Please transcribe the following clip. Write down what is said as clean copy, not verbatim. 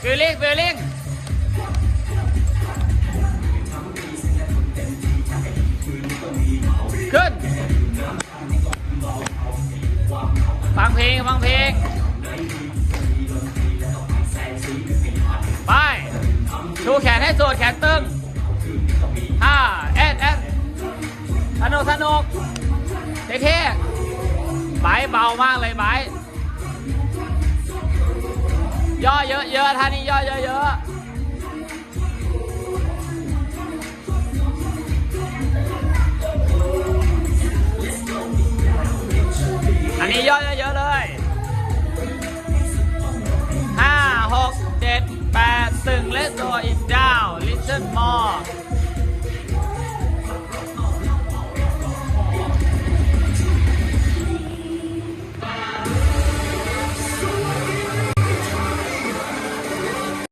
ฟิลลิ่งขึ้นฟังเพลงไปชูแขนให้สุดแขนตึงแอนสนุกเท่ๆไบเบามากเลยไบย่อเยอะท่านี้ย่อเยอะอันนี้ย่อเยอะเลย5 6 7 8 ตึง Let's go it down listen more